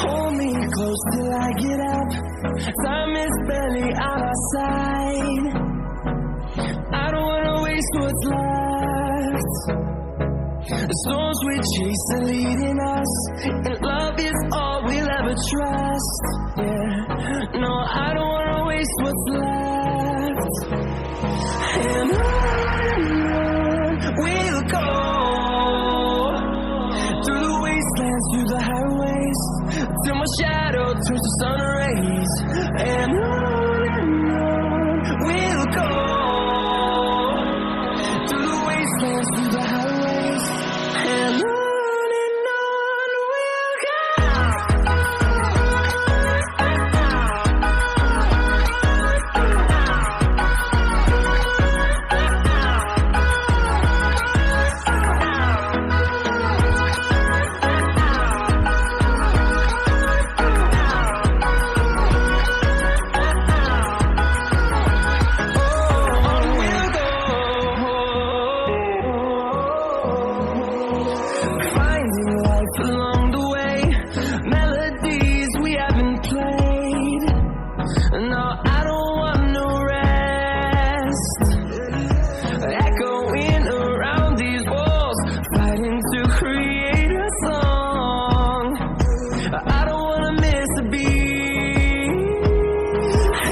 Hold me close till I get up. Time is barely on our side. I don't wanna waste what's left. The storms we chase are leading us, and love is all we'll ever trust. Yeah, no, I don't wanna waste what's left. And on we'll go, through the wastelands, through the highways, till my shadow turns to sun rays. And on we'll go, through the wastelands, through the highways, and on we'll go. Along the way, melodies we haven't played. No, I don't want no rest. Echoing around these walls, fighting to create a song. I don't wanna miss a beat.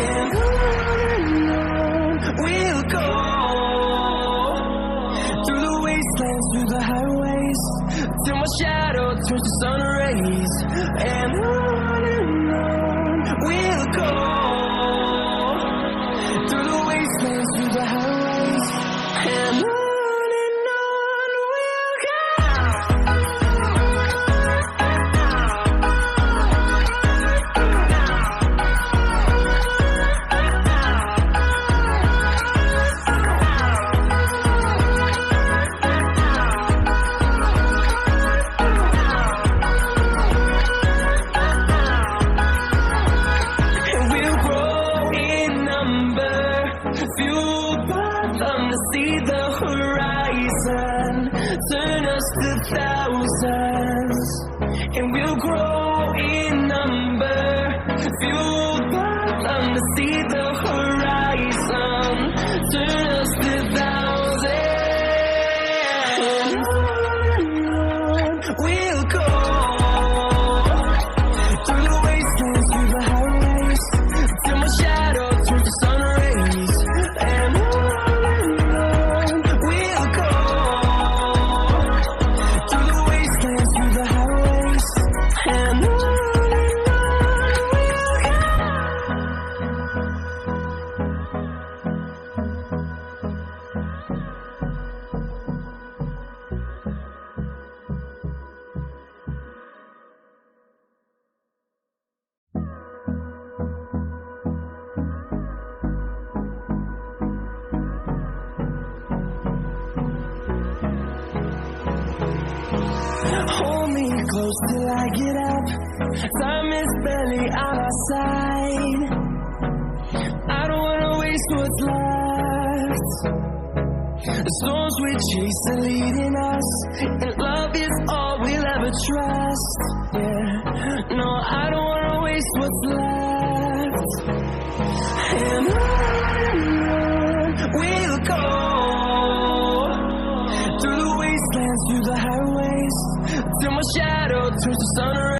And on we'll go, through the wastelands, through the highways, till my shadow turns to sun rays. And on we'll go, through the wastelands, through the highways, and on we'll go. Fueled by them to see the horizon, turn us to thousands, and we'll grow in number. Fueled by them to see the horizon, turn us to thousands. We'll go, through the wastelands, through the highways, till my shadow turns to sun rays. And on we'll go, through the wastelands, through the highways, and on we'll go. Hold me close till I get up. Time is barely on our side. I don't wanna waste what's left. The storms we chase are leading us, and love is all we'll ever trust. Yeah, no, I don't wanna waste what's left. And on we'll go, through the wastelands, through the highways, till my shadow turns to sun rays.